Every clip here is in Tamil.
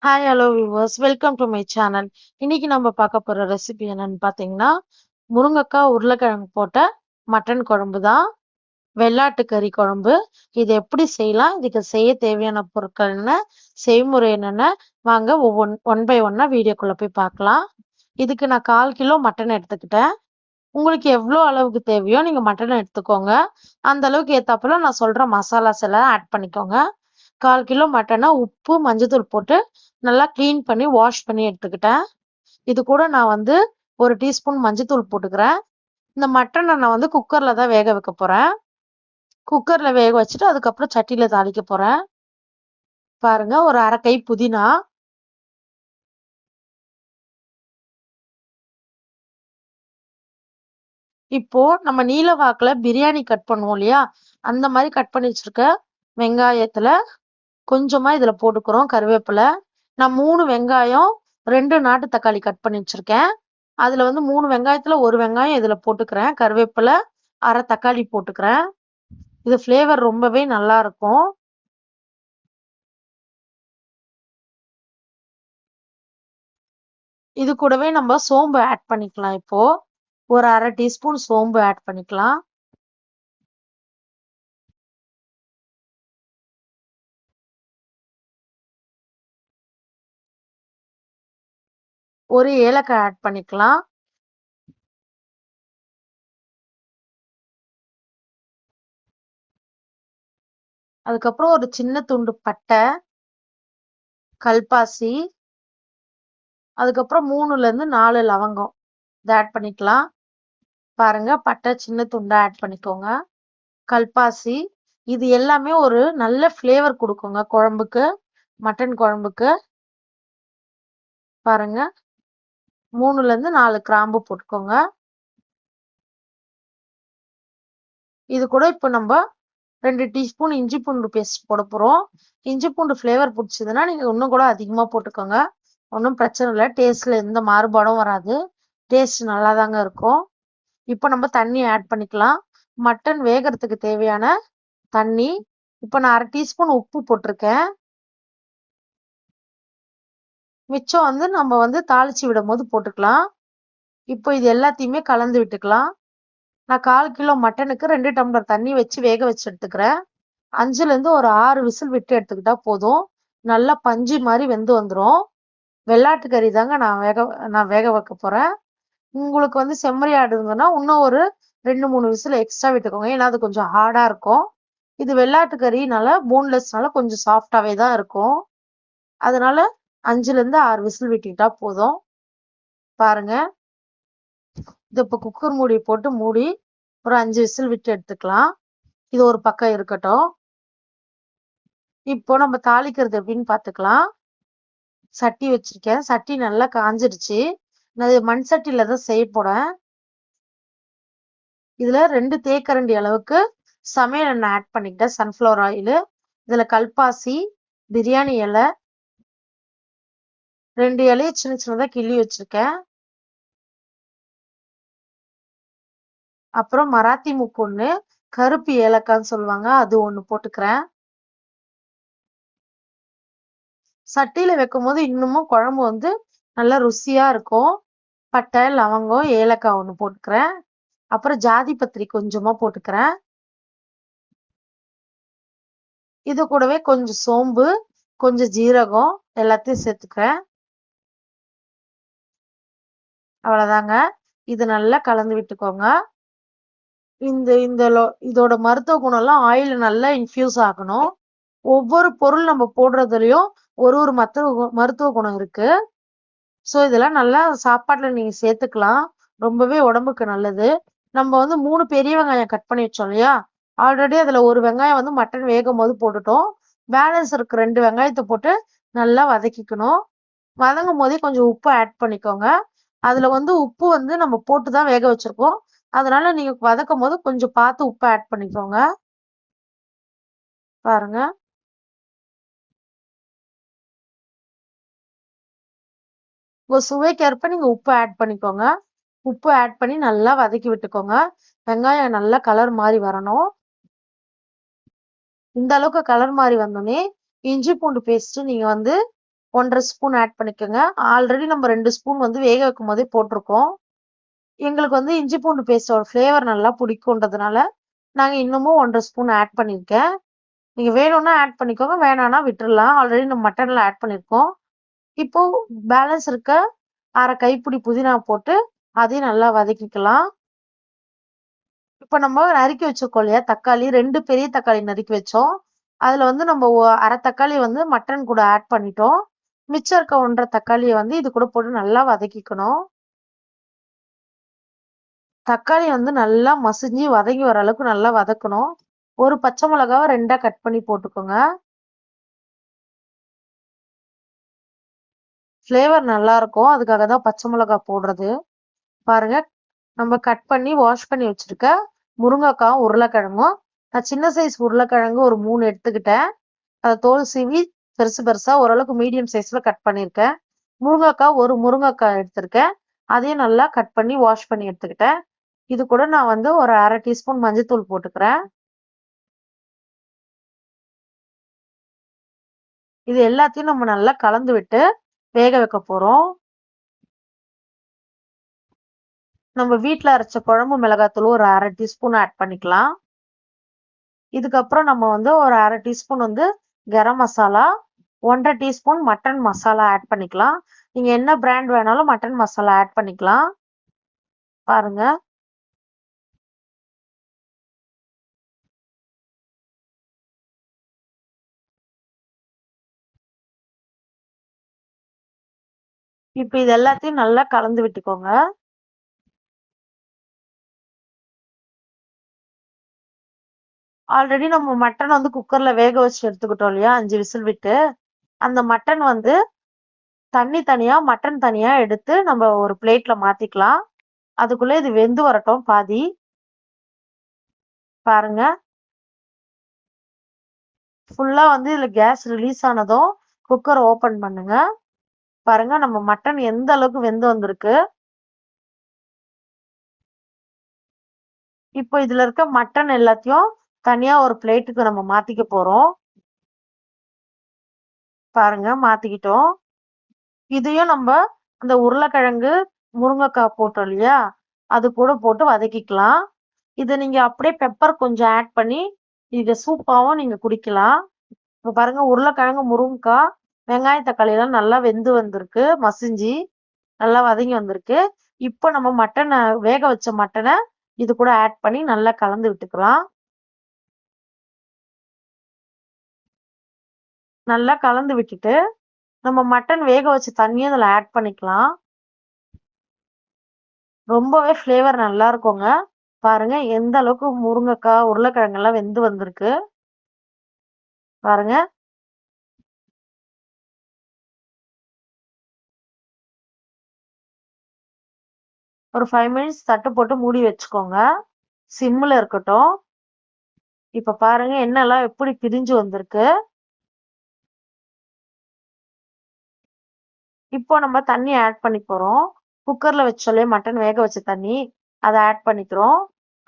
Hi hello viewers, welcome to my channel. இன்னைக்கு நம்ம பார்க்க போற ரெசிபி என்னன்னு பார்த்தீங்கன்னா, முருங்கைக்காய் உருளைக்கிழங்கு போட்ட மட்டன் குழம்பு தான். வெள்ளாட்டு கறி குழம்பு. இது எப்படி செய்யலாம், இதுக்கு செய்ய தேவையான பொருட்கள் என்ன, செய்முறை என்னென்ன, வாங்க ஒன் பை ஒன்னா வீடியோக்குள்ள போய் பார்க்கலாம். இதுக்கு நான் 1/4 கிலோ மட்டன் எடுத்துக்கிட்டேன். உங்களுக்கு எவ்வளோ அளவுக்கு தேவையோ நீங்க மட்டன் எடுத்துக்கோங்க. அந்த அளவுக்கு ஏத்தாப்புல நான் சொல்ற மசாலாஸ் எல்லாம் ஆட் பண்ணிக்கோங்க. 1/4 கிலோ மட்டனை உப்பு மஞ்சத்தூள் போட்டு நல்லா க்ளீன் பண்ணி வாஷ் பண்ணி எடுத்துக்கிட்டேன். இது கூட நான் வந்து 1 டீஸ்பூன் மஞ்சத்தூள் போட்டுக்கிறேன். இந்த மட்டனை நான் வந்து குக்கர்ல தான் வேக வைக்க போறேன். குக்கர்ல வேக வச்சுட்டு அதுக்கப்புறம் சட்டியில தாளிக்க போறேன். பாருங்க, ஒரு 1/2 கை புதினா, இப்போ நம்ம நீல வாக்குல பிரியாணி கட் பண்ணுவோம் இல்லையா, அந்த மாதிரி கட் பண்ணி வச்சிருக்க வெங்காயத்துல கொஞ்சமா இதுல போட்டுக்கிறோம். கருவேப்பிலை நான் 3 வெங்காயம் 2 நாட்டு தக்காளி கட் பண்ணி வச்சிருக்கேன். அதுல வந்து 3 வெங்காயத்துல 1 வெங்காயம் இதுல போட்டுக்கிறேன். கருவேப்பிலை 1/2 தக்காளி போட்டுக்கிறேன். இது ஃப்ளேவர் ரொம்பவே நல்லா இருக்கும். இது கூடவே நம்ம சோம்பு ஆட் பண்ணிக்கலாம். இப்போ ஒரு 1/2 டீஸ்பூன் சோம்பு ஆட் பண்ணிக்கலாம். ஒரு ஏலக்காய் ஆட் பண்ணிக்கலாம். அதுக்கப்புறம் ஒரு சின்ன துண்டு பட்டை, கல்பாசி, அதுக்கப்புறம் 3ல இருந்து 4 லவங்கம் இதை ஆட் பண்ணிக்கலாம். பாருங்க, பட்டை சின்ன துண்டா ஆட் பண்ணிக்கோங்க. கல்பாசி, இது எல்லாமே ஒரு நல்ல ஃப்ளேவர் கொடுக்குங்க குழம்புக்கு, மட்டன் குழம்புக்கு. பாருங்க, 3ல இருந்து 4 கிராம்பு போட்டுக்கோங்க. இது கூட இப்போ நம்ம 2 டீஸ்பூன் இஞ்சி பூண்டு பேஸ்ட் போட போறோம். இஞ்சி பூண்டு ஃப்ளேவர் பிடிச்சதுன்னா நீங்க இன்னும் கூட அதிகமா போட்டுக்கோங்க. ஒன்றும் பிரச்சனை இல்லை, டேஸ்ட்ல எந்த மாறுபாடும் வராது. டேஸ்ட் நல்லா தாங்க இருக்கும். இப்போ நம்ம தண்ணி ஆட் பண்ணிக்கலாம். மட்டன் வேகறதுக்கு தேவையான தண்ணி. இப்போ நான் 1/2 டீஸ்பூன் உப்பு போட்டிருக்கேன். மிச்சம் வந்து நம்ம வந்து தாளிச்சு விடும் போது போட்டுக்கலாம். இப்போ இது எல்லாத்தையுமே கலந்து விட்டுக்கலாம். நான் 1/4 கிலோ மட்டனுக்கு 2 டம்ளர் தண்ணி வச்சு வேக வச்சு எடுத்துக்கிறேன். 5ல இருந்து ஒரு 6 விசில் விட்டு எடுத்துக்கிட்டா போதும். நல்லா பஞ்சு மாதிரி வெந்து வந்துடும். வெள்ளாட்டு கறி தாங்க நான் வேக வைக்க போறேன். உங்களுக்கு வந்து செம்மறி ஆடுங்கன்னா இன்னும் ஒரு 2-3 விசில் எக்ஸ்ட்ரா விட்டுக்கோங்க. ஏன்னா அது கொஞ்சம் ஹார்டா இருக்கும். இது வெள்ளாட்டு கறினால போன்லெஸ்னால கொஞ்சம் சாஃப்டாவே தான் இருக்கும். அதனால 5ல இருந்து 6 விசில் விட்டுக்கிட்டா போதும். பாருங்க, இது இப்போ குக்கர் மூடி போட்டு மூடி ஒரு 5 விசில் விட்டு எடுத்துக்கலாம். இது ஒரு பக்கம் இருக்கட்டும். இப்போ நம்ம தாளிக்கிறது எப்படின்னு பார்த்துக்கலாம். சட்டி வச்சிருக்கேன். சட்டி நல்லா காஞ்சிடுச்சு. நான் மண் சட்டியில தான் செய்ய போறேன். இதுல 2 தேக்கரண்டி அளவுக்கு சமையல் எண்ணெய் ஆட் பண்ணிக்கிட்டேன், சன்ஃப்ளவர் ஆயில். இதுல கல்பாசி, பிரியாணி இலை, 2 இலையை சின்ன சின்னதா கிள்ளி வச்சிருக்கேன். அப்புறம் மராத்தி முக்கு 1, கருப்பு ஏலக்கான்னு சொல்லுவாங்க, அது 1 போட்டுக்கிறேன். சட்டியில வைக்கும் போது இன்னமும் குழம்பு வந்து நல்லா ருசியா இருக்கும். பட்டை, லவங்கம், ஏலக்காய் 1 போட்டுக்கிறேன். அப்புறம் ஜாதி பத்திரி கொஞ்சமா போட்டுக்கிறேன். இது கூடவே கொஞ்சம் சோம்பு, கொஞ்சம் ஜீரகம் எல்லாத்தையும் சேர்த்துக்கிறேன். அவ்வளவுதாங்க. இது நல்லா கலந்து விட்டுக்கோங்க. இந்த இந்த இதோட மருத்துவ குணம் எல்லாம் ஆயில் நல்லா இன்ஃபியூஸ் ஆகணும். ஒவ்வொரு பொருள் நம்ம போடுறதுலயும் ஒரு மருத்துவ குணம் இருக்கு. ஸோ இதெல்லாம் நல்லா சாப்பாட்டுல நீங்க சேர்த்துக்கலாம். ரொம்பவே உடம்புக்கு நல்லது. நம்ம வந்து 3 பெரிய வெங்காயம் கட் பண்ணி வச்சோம் இல்லையா, ஆல்ரெடி அதுல 1 வெங்காயம் வந்து மட்டன் வேகும் போது போட்டுட்டோம். பேலன்ஸ் இருக்கு 2 வெங்காயத்தை போட்டு நல்லா வதக்கிக்கணும். வதங்கும் போதே கொஞ்சம் உப்பு ஆட் பண்ணிக்கோங்க. அதுல வந்து உப்பு வந்து நம்ம போட்டுதான் வேக வச்சிருக்கோம். அதனால நீங்க வதக்கும் போது கொஞ்சம் பார்த்து உப்பு ஆட் பண்ணிக்கோங்க. பாருங்க, உங்க சுவைக்கேற்ப நீங்க உப்பு ஆட் பண்ணிக்கோங்க. உப்பு ஆட் பண்ணி நல்லா வதக்கி விட்டுக்கோங்க. வெங்காயம் நல்லா கலர் மாதிரி வரணும். இந்த அளவுக்கு கலர் மாதிரி வந்தோடனே இஞ்சி பூண்டு பேஸ்ட் நீங்க வந்து 1.5 ஸ்பூன் ஆட் பண்ணிக்கோங்க. ஆல்ரெடி நம்ம 2 ஸ்பூன் வந்து வேக வைக்கும் போதே போட்டிருக்கோம். எங்களுக்கு வந்து இஞ்சி பூண்டு பேஸ்டோட ஃப்ளேவர் நல்லா பிடிக்கும்ன்றதுனால நாங்க இன்னமும் 1.5 ஸ்பூன் ஆட் பண்ணியிருக்கேன். நீங்க வேணும்னா ஆட் பண்ணிக்கோங்க, வேணாம்னா விட்டுறலாம். ஆல்ரெடி நம்ம மட்டன்ல ஆட் பண்ணியிருக்கோம். இப்போ பேலன்ஸ் இருக்க 1/2 கைப்பிடி புதினா போட்டு அதையும் நல்லா வதக்கிக்கலாம். இப்ப நம்ம நறுக்கி வச்சிருக்கோம் இல்லையா தக்காளி, 2 பெரிய தக்காளி நறுக்கி வச்சோம். அதுல வந்து நம்ம 1/2 தக்காளி வந்து மட்டன் கூட ஆட் பண்ணிட்டோம். மிச்சம் இருக்க 1.5 தக்காளிய வந்து இது கூட போட்டு நல்லா வதக்கிக்கணும். தக்காளி வந்து நல்லா மசிஞ்சு வதங்கி வர அளவுக்கு நல்லா வதக்கணும். ஒரு பச்சை மிளகாவை 2ஆ கட் பண்ணி போட்டுக்கோங்க. ஃப்ளேவர் நல்லா இருக்கும். அதுக்காக தான் பச்சை மிளகா போடுறது. பாருங்க, நம்ம கட் பண்ணி வாஷ் பண்ணி வச்சிருக்க முருங்கைக்காவும் உருளைக்கிழங்கும், நான் சின்ன சைஸ் உருளைக்கிழங்கு ஒரு 3 எடுத்துக்கிட்டேன். அதை தோல் சீவி பெருசு பெருசா ஓரளவுக்கு மீடியம் சைஸ்ல கட் பண்ணியிருக்கேன். முருங்கைக்காய் ஒரு முருங்கைக்காய் எடுத்திருக்கேன். அதையும் நல்லா கட் பண்ணி வாஷ் பண்ணி எடுத்துக்கிட்டேன். இது கூட நான் வந்து ஒரு 1/2 டீஸ்பூன் மஞ்சள்தூள் போட்டுக்கிறேன். இது எல்லாத்தையும் நம்ம நல்லா கலந்து விட்டு வேக வைக்க போறோம். நம்ம வீட்ல அரைச்ச குழம்பு மிளகாத்தூள் ஒரு 1/2 டீஸ்பூன் ஆட் பண்ணிக்கலாம். இதுக்கப்புறம் நம்ம வந்து ஒரு 1/2 டீஸ்பூன் வந்து garam masala, 1.5 teaspoon mutton masala add பண்ணிக்கலாம். நீங்க என்ன பிராண்ட் வேணாலும் மட்டன் மசாலா ஆட் பண்ணிக்கலாம். பாருங்க, இப்ப இது எல்லாத்தையும் நல்லா கலந்து விட்டுக்கோங்க. ஆல்ரெடி நம்ம மட்டன் வந்து குக்கர்ல வேக வச்சு எடுத்துக்கிட்டோம் இல்லையா, 5 விசில் விட்டு. அந்த மட்டன் வந்து தண்ணி தனியா மட்டன் தனியா எடுத்து நம்ம ஒரு பிளேட்ல மாத்திக்கலாம். அதுக்குள்ள இது வெந்து வரட்டும் பாதி. பாருங்க, ஃபுல்லா வந்து இதுல கேஸ் ரிலீஸ் ஆனதும் குக்கர் ஓபன் பண்ணுங்க. பாருங்க, நம்ம மட்டன் எந்த அளவுக்கு வெந்து வந்திருக்கு. இப்போ இதுல இருக்க மட்டன் எல்லாத்தையும் தனியா ஒரு பிளேட்டுக்கு நம்ம மாத்திக்க போறோம். பாருங்க, மாத்திக்கிட்டோம். இதையும் நம்ம அந்த உருளைக்கிழங்கு முருங்கைக்காய் போட்டோம் இல்லையா, அது கூட போட்டு வதக்கிக்கலாம். இதை நீங்க அப்படியே பெப்பர் கொஞ்சம் ஆட் பண்ணி இதை சூப்பாவும் நீங்க குடிக்கலாம். இப்ப பாருங்க, உருளைக்கிழங்கு முருங்கைக்காய் வெங்காய தக்காளி எல்லாம் நல்லா வெந்து வந்திருக்கு, மசிஞ்சு நல்லா வதங்கி வந்திருக்கு. இப்போ நம்ம மட்டனை வேக வச்ச மட்டனை இது கூட ஆட் பண்ணி நல்லா கலந்து விட்டுக்கலாம். நல்லா கலந்து விட்டுட்டு நம்ம மட்டன் வேக வச்ச தண்ணியும் இதுல ஆட் பண்ணிக்கலாம். ரொம்பவே ஃப்ளேவர் நல்லா இருக்குங்க. பாருங்க எந்த அளவுக்கு முருங்கைக்காய் உருளைக்கிழங்கு எல்லாம் வெந்து வந்திருக்கு. பாருங்க, ஒரு 5 மினிட்ஸ் தட்டு போட்டு மூடி வச்சுக்கோங்க. சிம்ல இருக்கட்டும். இப்ப பாருங்க எண்ணெய்லாம் எப்படி பிரிஞ்சு வந்திருக்கு. இப்போ நம்ம தண்ணி ஆட் பண்ணி போறோம். குக்கர்ல வச்சோலே மட்டன் வேக வச்ச தண்ணி, அதை ஆட் பண்ணிக்கிறோம்.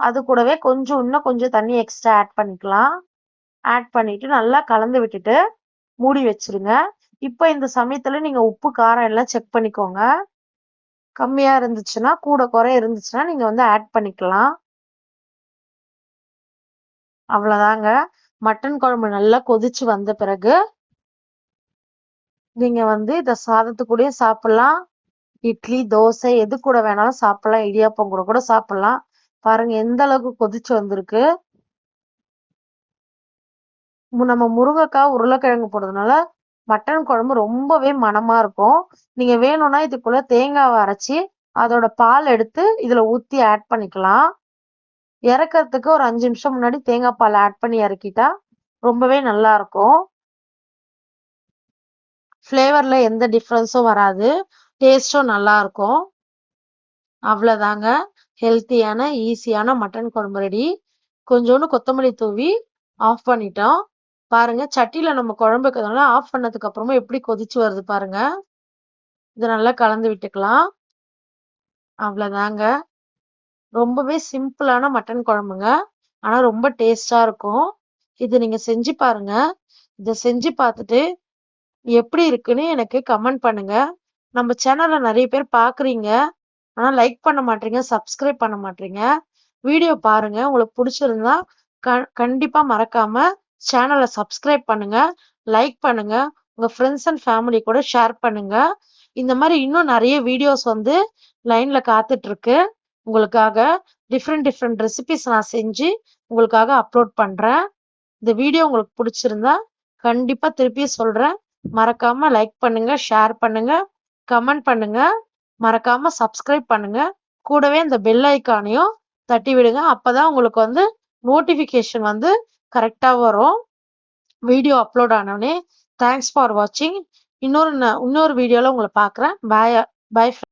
அது கூடவே இன்னும் கொஞ்சம் தண்ணி எக்ஸ்ட்ரா ஆட் பண்ணிக்கலாம். ஆட் பண்ணிட்டு நல்லா கலந்து விட்டுட்டு மூடி வச்சிருங்க. இப்போ இந்த சமயத்துல நீங்க உப்பு காரம் எல்லாம் செக் பண்ணிக்கோங்க. கம்மியா இருந்துச்சுன்னா, கூட குறை இருந்துச்சுன்னா நீங்க வந்து ஆட் பண்ணிக்கலாம். அவ்வளவுதாங்க. மட்டன் குழம்பு நல்லா கொதிச்சு வந்த பிறகு நீங்க வந்து இத சாதத்து கூடயும் சாப்பிடலாம். இட்லி, தோசை எது கூட வேணாலும் சாப்பிடலாம். இடியாப்பம் கூட கூட சாப்பிடலாம். பாருங்க எந்த அளவுக்கு கொதிச்சு வந்திருக்கு. நம்ம முருங்கைக்காய் உருளைக்கிழங்கு போடுறதுனால மட்டன் குழம்பு ரொம்பவே மணமா இருக்கும். நீங்க வேணும்னா இதுக்குள்ள தேங்காவை அரைச்சி அதோட பால் எடுத்து இதுல ஊத்தி ஆட் பண்ணிக்கலாம். இறக்கறதுக்கு ஒரு 5 நிமிஷம் முன்னாடி தேங்காய் பால் ஆட் பண்ணி இறக்கிட்டா ரொம்பவே நல்லா இருக்கும். ஃப்ளேவர்ல எந்த டிஃபரன்ஸும் வராது. டேஸ்டும் நல்லா இருக்கும். அவ்வளவுதாங்க. ஹெல்த்தியான ஈஸியான மட்டன் குழம்பு ரெடி. கொஞ்சோண்டு கொத்தமல்லி தூவி ஆஃப் பண்ணிட்டோம். பாருங்க, சட்டியில நம்ம குழம்பு வைக்கிறதுனால ஆஃப் பண்ணதுக்கு அப்புறமா எப்படி கொதிச்சு வருது பாருங்க. இதை நல்லா கலந்து விட்டுக்கலாம். அவ்வளவுதாங்க. ரொம்பவே சிம்பிளான மட்டன் குழம்புங்க. ஆனா ரொம்ப டேஸ்டா இருக்கும். இது நீங்க செஞ்சு பாருங்க. இதை செஞ்சு பார்த்துட்டு எப்படி இருக்குன்னு எனக்கு கமெண்ட் பண்ணுங்க. நம்ம சேனல்ல நிறைய பேர் பாக்குறீங்க. ஆனா லைக் பண்ண மாட்டீங்க, சப்ஸ்கிரைப் பண்ண மாட்டீங்க. வீடியோ பாருங்க. உங்களுக்கு பிடிச்சிருந்தா கண்டிப்பா மறக்காம சேனலை சப்ஸ்கிரைப் பண்ணுங்க, லைக் பண்ணுங்க, உங்க ஃப்ரெண்ட்ஸ் அண்ட் ஃபேமிலி கூட ஷேர் பண்ணுங்க. இந்த மாதிரி இன்னும் நிறைய வீடியோஸ் வந்து லைன்ல காத்துட்டு இருக்கு. உங்களுக்காக டிஃப்ரெண்ட் ரெசிபிஸ் நான் செஞ்சு உங்களுக்காக அப்லோட் பண்றேன். இந்த வீடியோ உங்களுக்கு பிடிச்சிருந்தா கண்டிப்பா திருப்பி சொல்றேன், மறக்காம லைக் பண்ணுங்க, ஷேர் பண்ணுங்க, கமெண்ட் பண்ணுங்க, மறக்காம சப்ஸ்கிரைப் பண்ணுங்க. கூடவே இந்த பெல் ஐக்கானையும் தட்டி விடுங்க. அப்பதான் உங்களுக்கு வந்து நோட்டிபிகேஷன் வந்து கரெக்டா வரும் வீடியோ அப்லோட் ஆனோடனே. தேங்க்ஸ் ஃபார் வாட்சிங். இன்னொரு வீடியோல உங்களை பார்க்குறேன். பாய்.